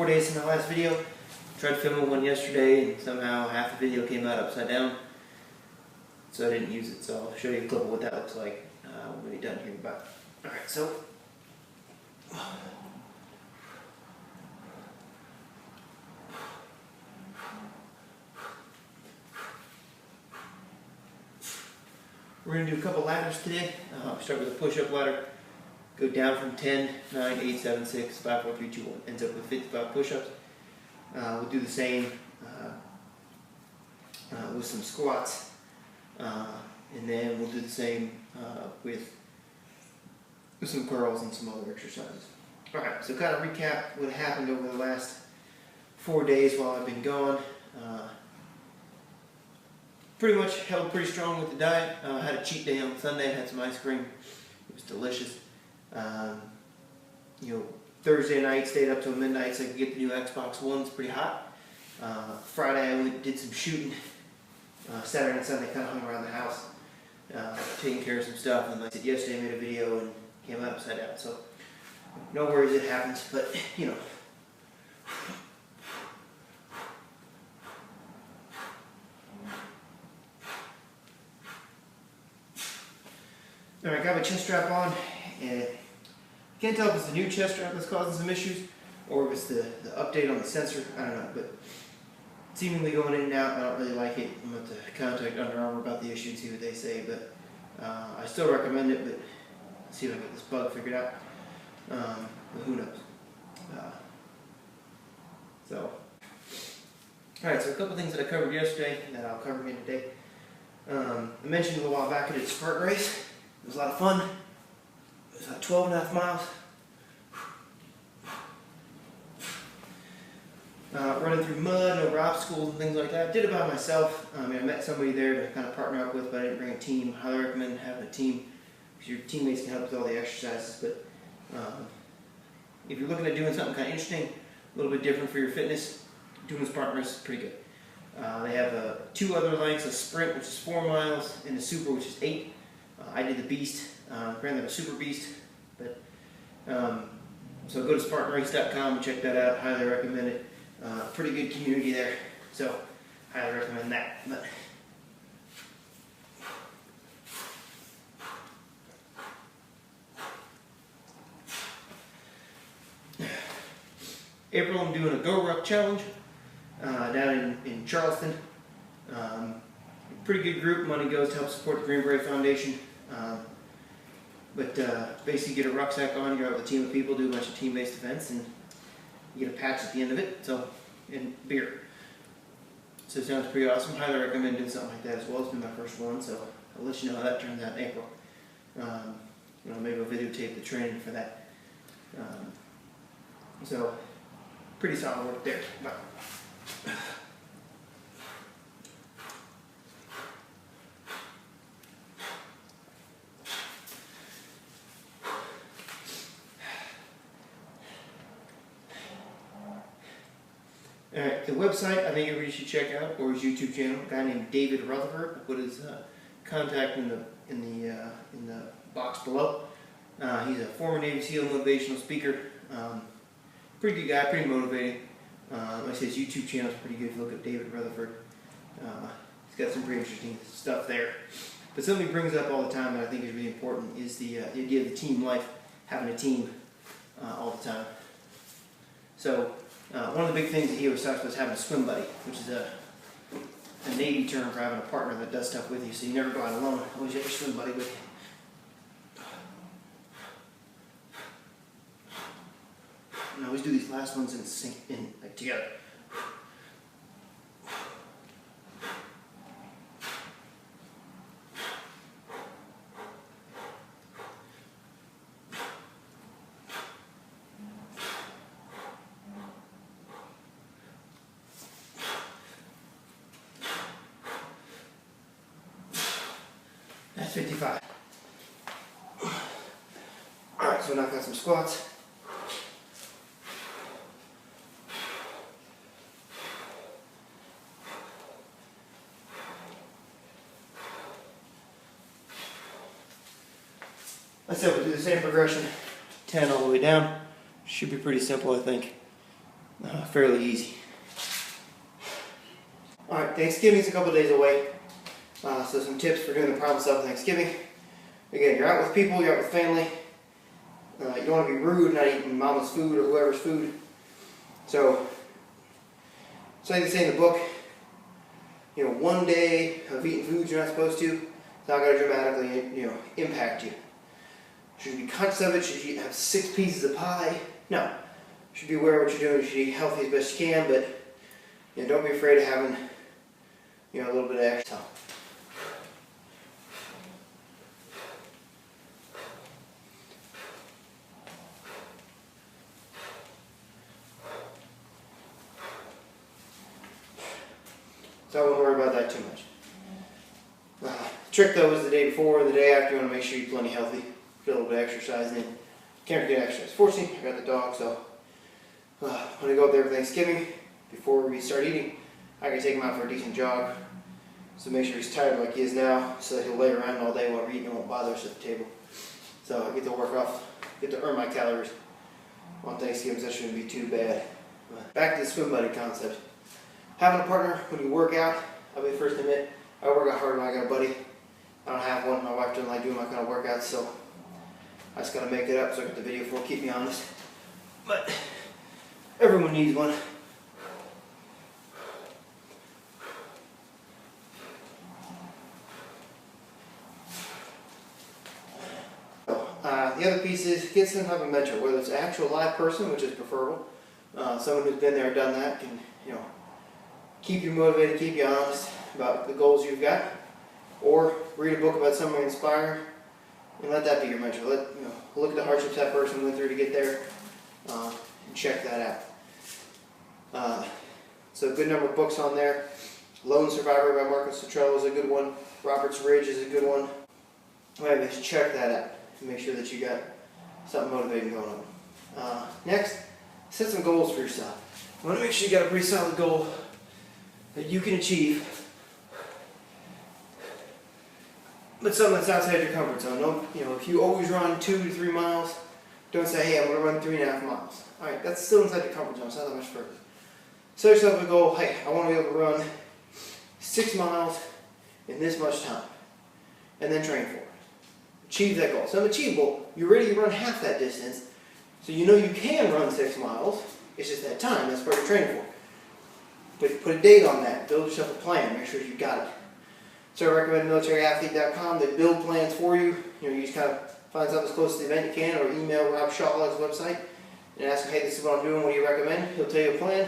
4 days since my last video. Tried filming one yesterday and somehow half the video came out upside down. So I didn't use it, so I'll show you a clip of what that looks like when we're done here. Alright, so we're going to do a couple ladders today. Start with a push-up ladder. Go down from 10, 9, 8, 7, 6, 5, 4, 3, 2, 1. Ends up with 55 push-ups. We'll do the same with some squats. And then we'll do the same with some curls and some other exercises. Alright, so kind of recap what happened over the last 4 days while I've been gone. Pretty much held pretty strong with the diet. Had a cheat day on Sunday, had some ice cream. It was delicious. Thursday night stayed up till midnight so I could get the new Xbox One. It's pretty hot. Friday I did some shooting. Saturday and Sunday kind of hung around the house, taking care of some stuff. And like I said, yesterday I made a video and came out upside down. So no worries, it happens. But you know. Alright, got my chest strap on, and can't tell if it's the new chest strap that's causing some issues, or if it's the update on the sensor. I don't know, but seemingly going in and out. I don't really like it. I'm going to have to contact Under Armour about the issue and see what they say, but I still recommend it, but see if I can get this bug figured out. But who knows? Alright, so a couple things that I covered yesterday that I'll cover again today. I mentioned a little while back I did a Spartan race. It was a lot of fun. It was about 12.5 miles. Running through mud, over obstacles and things like that. I did it by myself. I met somebody there to kind of partner up with, but I didn't bring a team. I highly recommend having a team because your teammates can help with all the exercises. But if you're looking at doing something kind of interesting, a little bit different for your fitness, doing a Spartan race is pretty good. They have 2 other lengths, a sprint, which is 4 miles, and a super, which is 8. I did the beast, ran the super beast, but so go to SpartanRace.com and check that out. Highly recommend it. Pretty good community there, so highly recommend that. But April, I'm doing a Go Ruck challenge down in Charleston. Pretty good group. Money goes to help support the Green Beret Foundation. Basically get a rucksack on, you're out with a team of people, do a bunch of team-based events, and you get a patch at the end of it, and beer. So it sounds pretty awesome. Highly recommend doing something like that as well. It's been my first one, so I'll let you know how that turns out in April. Maybe I'll videotape the training for that. So pretty solid work there. But alright, the website I think everybody should check out, or his YouTube channel. A guy named David Rutherford. I'll put his contact in the box below. He's a former Navy SEAL motivational speaker. Pretty good guy, pretty motivating. Like I said, his YouTube channel is pretty good if you look up David Rutherford. He's got some pretty interesting stuff there. But something he brings up all the time that I think is really important is the idea of the team life, having a team all the time. So one of the big things that he always talks about is having a swim buddy, which is a Navy term for having a partner that does stuff with you, so you never go out alone. Always have your swim buddy with you. And I always do these last ones in sync, together. That's 55. Alright, so knock out some squats. I said we'll do the same progression, 10 all the way down. Should be pretty simple, I think. fairly easy. Alright, Thanksgiving's a couple days away. So some tips for doing the primal stuff on Thanksgiving. Again, you're out with people, you're out with family. You don't want to be rude, not eating mama's food or whoever's food. So like they say in the book, one day of eating foods you're not supposed to, it's not going to dramatically, impact you. Should you be conscious of it? Should you have 6 pieces of pie? No. You should be aware of what you're doing. You should eat healthy as best you can, but don't be afraid of having, a little bit of extra. So I wouldn't worry about that too much. The trick though is the day before and the day after you want to make sure you eat plenty healthy. Get a little bit of exercise in. Can't get exercise. Fortunately, I got the dog, so when I go up there for Thanksgiving, before we start eating, I can take him out for a decent jog. So make sure he's tired like he is now, so that he'll lay around all day while we're eating and won't bother us at the table. So I get to work off, get to earn my calories on Thanksgiving, so that shouldn't be too bad. Back to the swim buddy concept. Having a partner when you work out, I'll be the first to admit, I work out hard when I got a buddy. I don't have one. My wife doesn't like doing my kind of workouts, so I just gotta make it up so I get the video for it, keep me honest. But everyone needs one. The other piece is get some type of mentor, whether it's an actual live person, which is preferable. Someone who's been there, done that, can keep you motivated, keep you honest about the goals you've got, or read a book about someone inspiring, and let that be your mentor. Look at the hardships that person went through to get there, and check that out. So a good number of books on there. Lone Survivor by Marcus Luttrell is a good one. Robert's Ridge is a good one. Anyway, just check that out and make sure that you got something motivating going on. Next, set some goals for yourself. You want to make sure you got a pretty solid goal that you can achieve, but something that's outside your comfort zone. Don't, if you always run 2 to 3 miles, don't say, hey, I'm going to run 3.5 miles. Alright, that's still inside your comfort zone, it's not that much further. Set yourself a goal, hey, I want to be able to run 6 miles in this much time, and then train for it. Achieve that goal. So it's achievable. You're ready to run half that distance, so you know you can run 6 miles, it's just that time, that's what you're training for. But put a date on that. Build yourself a plan. Make sure you got it. So I recommend militaryathlete.com. They build plans for you. You just kind of find something as close to the event you can, or email Rob Shaw's website and ask him, hey, this is what I'm doing. What do you recommend? He'll tell you a plan.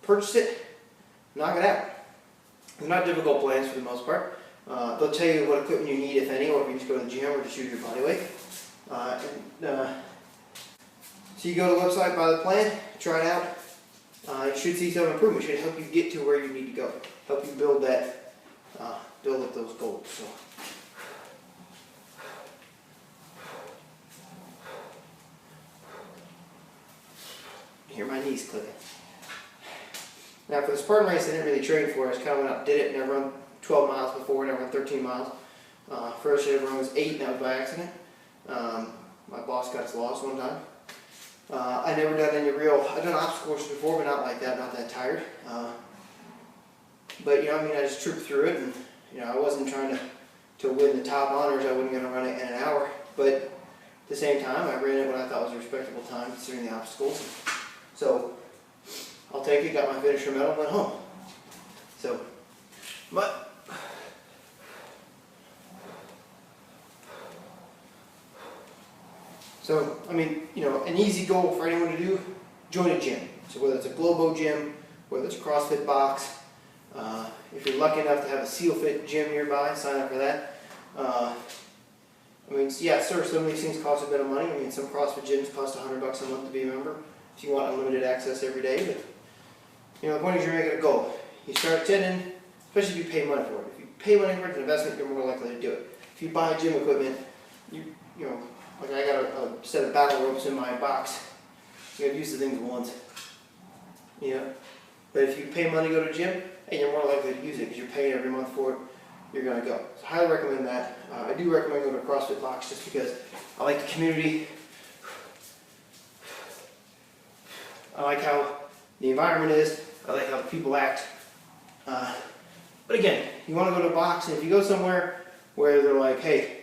Purchase it. Knock it out. They're not difficult plans for the most part. They'll tell you what equipment you need, if any, or if you just go to the gym or just use your body weight. So you go to the website, buy the plan, try it out. You should see some improvement. It should help you get to where you need to go. Help you build that, build up those goals. So. Hear my knees clicking. Now for the Spartan race, I didn't really train for. I just kind of went out, did it, never run 12 miles before, never run 13 miles. First I ever run was 8, and that was by accident. My boss got us lost one time. I never done any I've done obstacle courses before, but not like that, not that tired. But I just trooped through it, and I wasn't trying to win the top honors. I wasn't going to run it in an hour, but at the same time, I ran it what I thought was a respectable time considering the obstacles. So I'll take it, got my finisher medal, and went home. So, an easy goal for anyone to do, join a gym. So whether it's a Globo gym, whether it's a CrossFit box, if you're lucky enough to have a SEAL Fit gym nearby, sign up for that. Some of these things cost a bit of money. Some CrossFit gyms cost $100 a month to be a member if you want unlimited access every day. But the point is you're making a goal. You start attending, especially if you pay money for it. If you pay money for it, it's an investment, you're more likely to do it. If you buy gym equipment, like I got a set of battle ropes in my box. You gotta use the things once. But if you pay money to go to a gym, hey, you're more likely to use it because you're paying every month for it. You're gonna go. So I highly recommend that. I do recommend going to a CrossFit box just because I like the community. I like how the environment is. I like how people act. But again, you want to go to a box, and if you go somewhere where they're like, hey,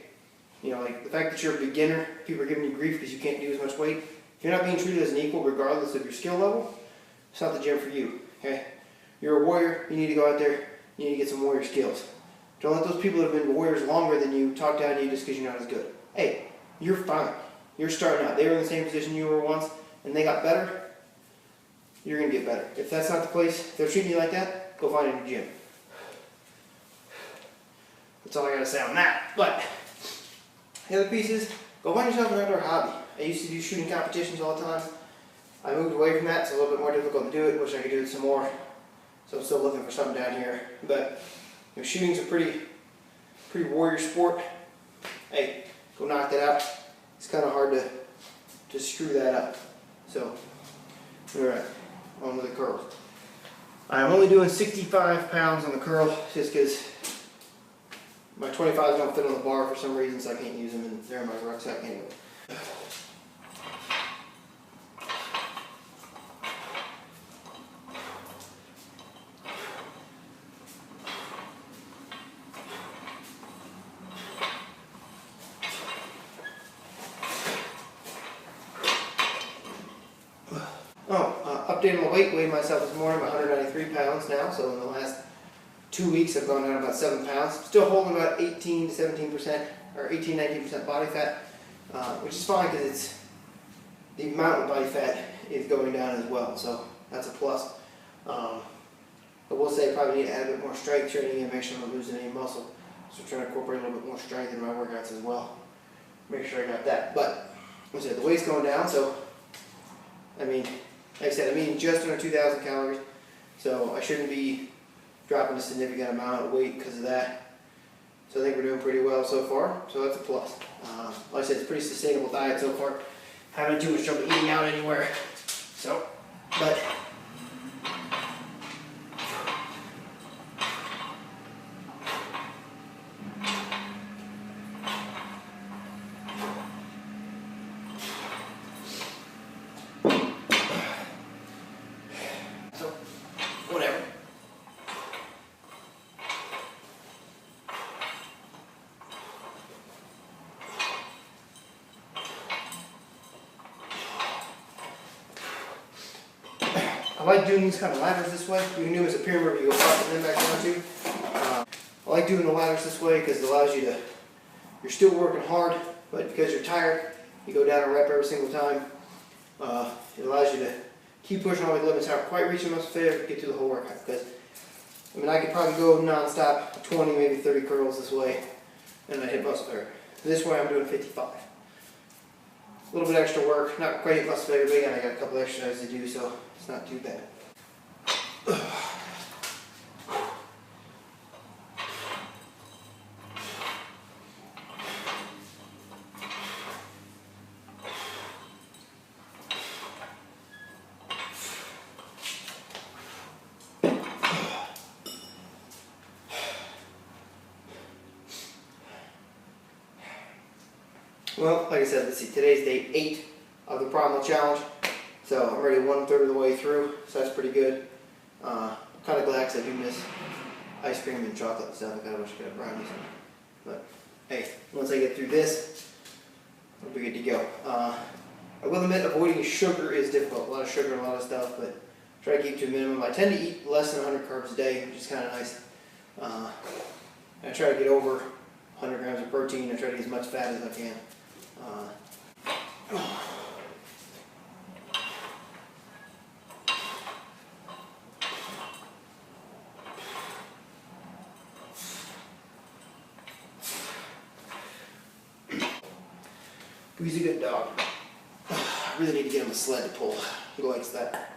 you know, like the fact that you're a beginner, people are giving you grief because you can't do as much weight. If you're not being treated as an equal regardless of your skill level, it's not the gym for you, okay? You're a warrior, you need to go out there, you need to get some warrior skills. Don't let those people that have been warriors longer than you talk down to you just because you're not as good. Hey, you're fine. You're starting out. They were in the same position you were once, and they got better. You're going to get better. If that's not the place, if they're treating you like that, go find a new gym. That's all I got to say on that. But the other piece is, go find yourself an outdoor hobby. I used to do shooting competitions all the time. I moved away from that. It's a little bit more difficult to do it. Wish I could do it some more. So I'm still looking for something down here. But you know, shooting's a pretty warrior sport. Hey, go knock that out. It's kind of hard to screw that up. So, alright, on with the curls. I'm only doing 65 pounds on the curl just because my 25s don't fit on the bar for some reason, so I can't use them, and they're in my rucksack anyway. Updating my weight, weighed myself this morning, I'm 193 pounds now, so in the last 2 weeks I've gone down about 7 pounds. Still holding about 18 to 17%, or 18-19% body fat, which is fine because it's the amount of body fat is going down as well, so that's a plus. But we'll say I probably need to add a bit more strength training and make sure I'm not losing any muscle. So I'm trying to incorporate a little bit more strength in my workouts as well. Make sure I got that. But like I said, the weight's going down, so I mean, like I said, I'm eating just under 2,000 calories, so I shouldn't be dropping a significant amount of weight because of that. So I think we're doing pretty well so far, so that's a plus. Like I said, it's a pretty sustainable diet so far. Haven't had too much trouble eating out anywhere. So, but whatever. I like doing these kind of ladders this way. You can do as a pyramid where you go up and then back down to. I like doing the ladders this way because it allows you to, you're still working hard, but because you're tired, you go down a rep every single time. It allows you to keep pushing all the limits, not quite reaching muscle failure, but get through the whole workout. Because, I mean, I could probably go non-stop 20, maybe 30 curls this way, and I hit muscle failure. This way I'm doing 55. A little bit extra work, not quite hit muscle failure, but again, I got a couple exercises to do, so it's not too bad. Well, like I said, let's see, today's day 8 of the Primal Challenge. So I'm already 1/3 of the way through, so that's pretty good. I'm kind of glad because I do miss ice cream and chocolate and stuff. I kind of wish I could have brownies. But hey, once I get through this, I'll be good to go. I will admit avoiding sugar is difficult. A lot of sugar and a lot of stuff, but try to keep to a minimum. I tend to eat less than 100 carbs a day, which is kind of nice. I try to get over 100 grams of protein. I try to get as much fat as I can. He's a good dog. I really need to get him a sled to pull. He likes that.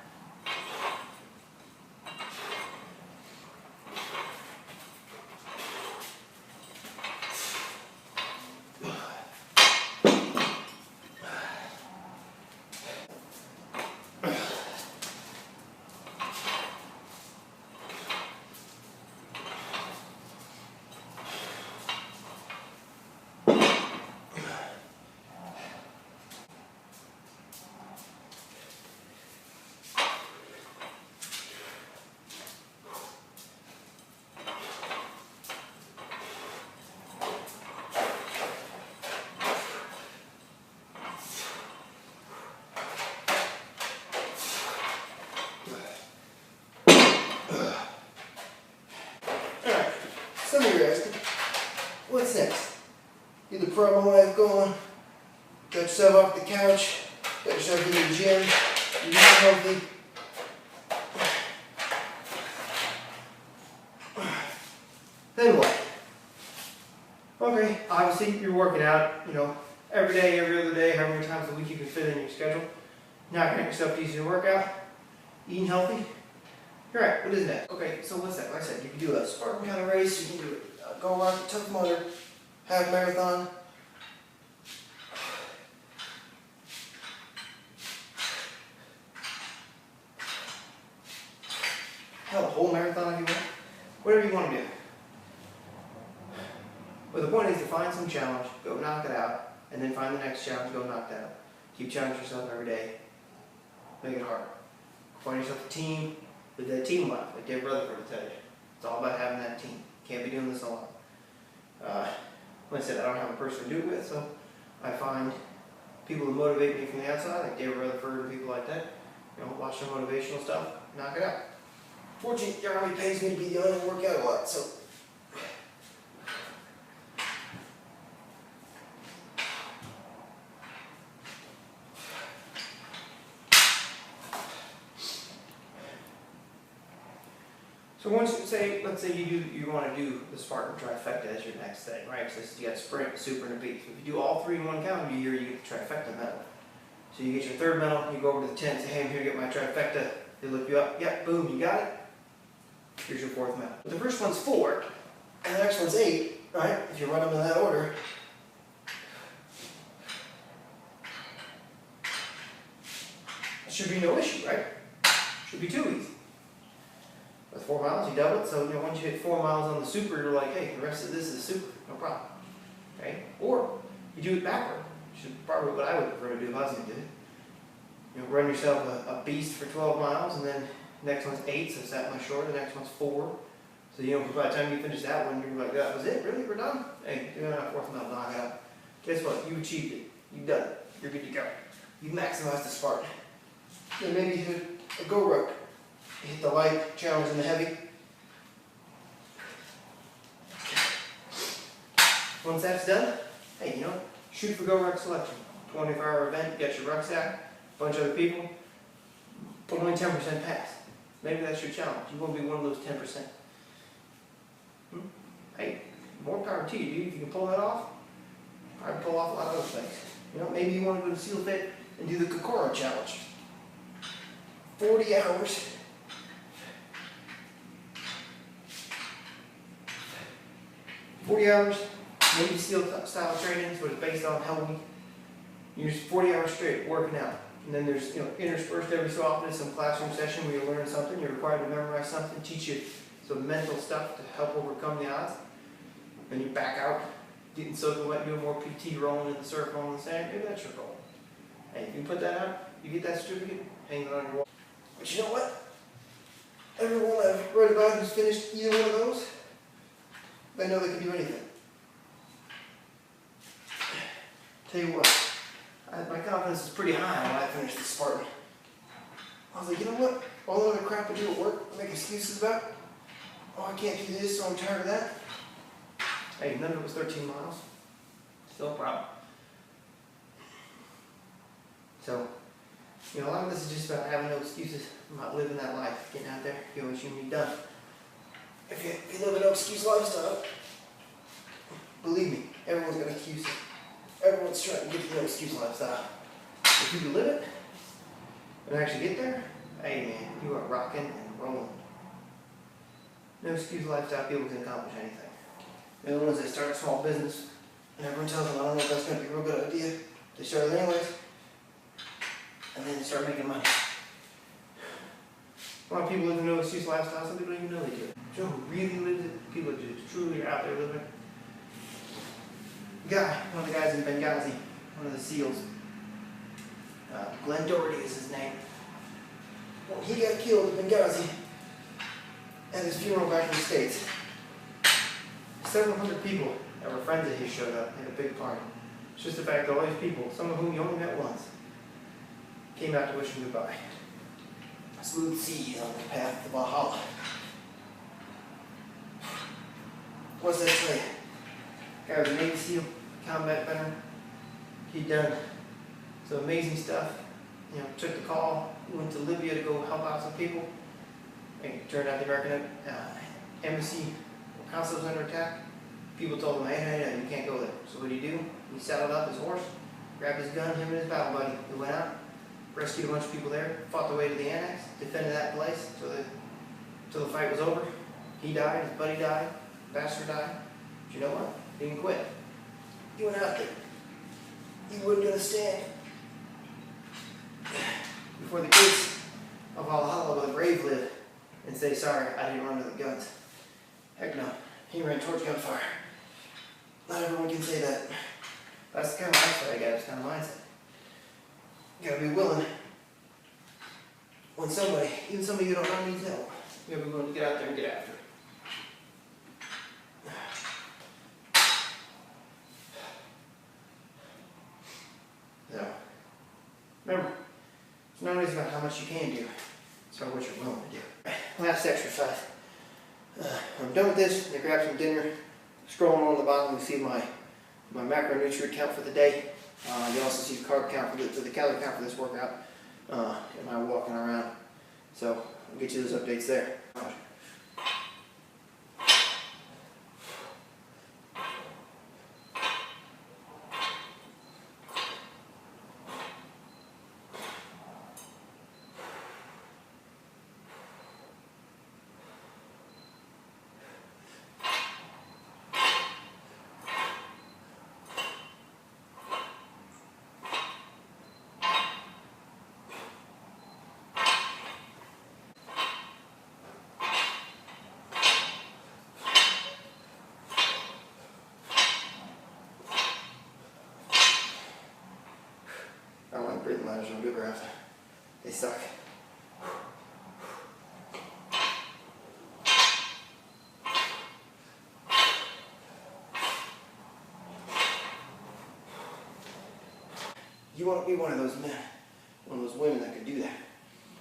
Some of you are asking, what's next? Get the Primal life going, got yourself off the couch, got yourself in the gym, you're eating healthy. Then what? Okay, obviously you're working out, every day, every other day, however many times a week you can fit in your schedule. Knocking out yourself to easy to work out, eating healthy. Alright, what is next? Okay, so what's that? Like I said, you can do a Spartan kind of race, you can do a go around the Tough Mudder, half marathon. Hell, a whole marathon if you want. Whatever you want to do. But the point is to find some challenge, go knock it out, and then find the next challenge, go knock that out. Keep challenging yourself every day. Make it harder. Find yourself a team, with that team life, like Dave Rutherford will tell you. It's all about having that team. Can't be doing this alone. Like I said, I don't have a person to do it with, so I find people who motivate me from the outside, like Dave Rutherford and people like that. Watch some motivational stuff, knock it out. Fortunately, your army pays me to be the only one work out a lot, so. So once let's say you want to do the Spartan trifecta as your next thing, right? So you got sprint, super, and a beat. So if you do all three in one calendar year, you get the trifecta medal. So you get your third medal, you go over to the tent, say, hey, I'm here to get my trifecta. They look you up, yep, boom, you got it. Here's your fourth medal. But the first one's 4, and the next one's 8, right? If you run them in that order. It should be no issue, right? Should be too easy. With 4 miles, you double it, so once you hit 4 miles on the super, you're like, hey, the rest of this is super, no problem. Okay? Or you do it backward, which is probably what I would prefer to do if I was going to do it. Run yourself a beast for 12 miles, and then the next one's 8, so it's that much shorter, the next one's 4. So by the time you finish that one, you're like, that was it? Really? We're done? Hey, you're on that 4th mile, knock it out. Guess what? You achieved it. You've done it. You're good to go. You maximized the Spartan. Then maybe hit a go rope. Hit the light, challenge in the heavy. Once that's done, hey, shoot for go ruck selection. 24-hour event, get your rucksack, bunch of other people, but only 10% pass. Maybe that's your challenge. You want to be one of those 10%. Hey, more power to you, dude. If you can pull that off, probably pull off a lot of other things. Maybe you want to go to SEAL Fit and do the Kokoro challenge. 40 hours. 40 hours, Navy SEAL style training, so it's based on Hell Week. You're 40 hours straight working out. And then there's, interspersed every so often some classroom session where you learn something, you're required to memorize something, teach you some mental stuff to help overcome the odds. Then you back out, getting soaking wet, doing more PT, rolling in the surf, rolling in the sand. Maybe that's your goal. And if you put that out, you get that certificate, hang it on your wall. But you know what? Everyone I've read about who's finished either one of those, they know they can do anything. Tell you what, my confidence is pretty high when I finished the Spartan. I was like, you know what? All the other crap I do at work, I make excuses about. Oh, I can't do this, so I'm tired of that. Hey, none of it was 13 miles. Still a problem. So, a lot of this is just about having no excuses, about living that life, getting out there, doing what you need done. If you live a no excuse lifestyle, believe me, everyone's got excuses. Everyone's trying to get to the no excuse lifestyle. If you can live it and actually get there, hey man, you are rocking and rolling. No excuse lifestyle people can accomplish anything. The ones that start a small business and everyone tells them, I don't know if that's going to be a real good idea. They start it anyways, and then they start making money. A lot of people live a no excuse lifestyle, some people don't even know they do it. You know who really lives it? People that just truly are out there living it. One of the guys in Benghazi, one of the SEALs, Glenn Doherty is his name. Well, he got killed in Benghazi at his funeral back in the States. Several hundred people that were friends of his showed up in a big party. It's just the fact that all these people, some of whom he only met once, came out to wish him goodbye. Smooth seas on the path to Valhalla. What's that tell you? Guy was a Navy SEAL, combat veteran. He'd done some amazing stuff. You know, took the call, went to Libya to go help out some people. And it turned out the American embassy consulate was under attack. People told him, hey, you can't go there. So what did he do? He saddled up his horse, grabbed his gun, him and his battle buddy. They went out, rescued a bunch of people there, fought their way to the annex, defended that place until the fight was over. He died, his buddy died, bastard died. But you know what? He didn't quit. He went out there. He wasn't going to stand before the gates of Valhalla where the brave live and say, sorry, I didn't run to the guns. Heck no. He ran towards gunfire. Not everyone can say that. That's the kind of mindset I got, this kind of mindset. You gotta be willing when somebody, even somebody you don't know needs help, you gotta be willing to get out there and get after it. So, remember, it's not always about how much you can do, it's about what you're willing to do. Last exercise. I'm done with this. I grab some dinner. Scrolling on the bottom, you see my macronutrient count for the day. You also see the carb count for the calorie count for this workout. And my walking around. So I'll get you those updates there. I don't like breathing ladders on good ground. They suck. You want to be one of those men, one of those women that could do that.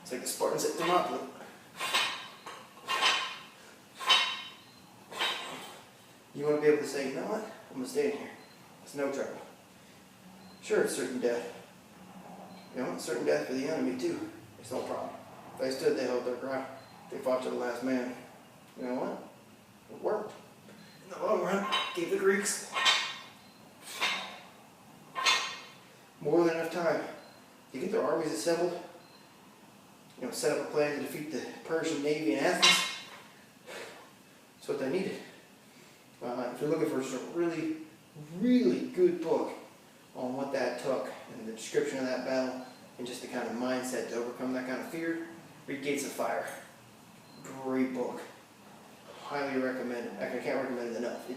It's like the Spartans at Thermopylae. You want to be able to say, you know what, I'm going to stay in here. It's no trouble. Sure, it's certain death. You know, certain death for the enemy too. It's no problem. They stood, they held their ground. They fought to the last man. You know what? It worked. In the long run, gave the Greeks more than enough time to get their armies assembled. You know, set up a plan to defeat the Persian navy in Athens. That's what they needed. If you're looking for a really, really good book on what that took and the description of that battle and just the kind of mindset to overcome that kind of fear, read Gates of Fire. Great book. Highly recommend it. I can't recommend it enough.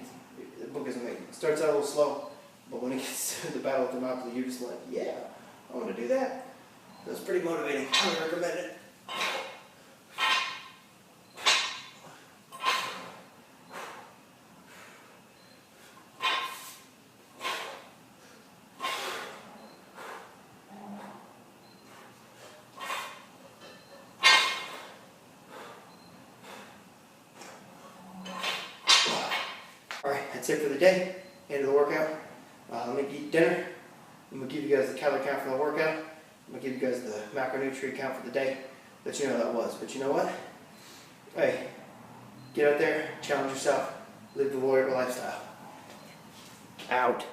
The book is amazing. It starts out a little slow, but when it gets to the Battle of Thermopylae, you're just like, yeah, I want to do that. That's pretty motivating. Highly recommend it. Alright, that's it for the day. End of the workout. I'm going to eat dinner. I'm going to give you guys the calorie count for the workout. I'm going to give you guys the macronutrient count for the day. Let you know how that was. But you know what? Hey, get out there, challenge yourself, live the warrior lifestyle. Out.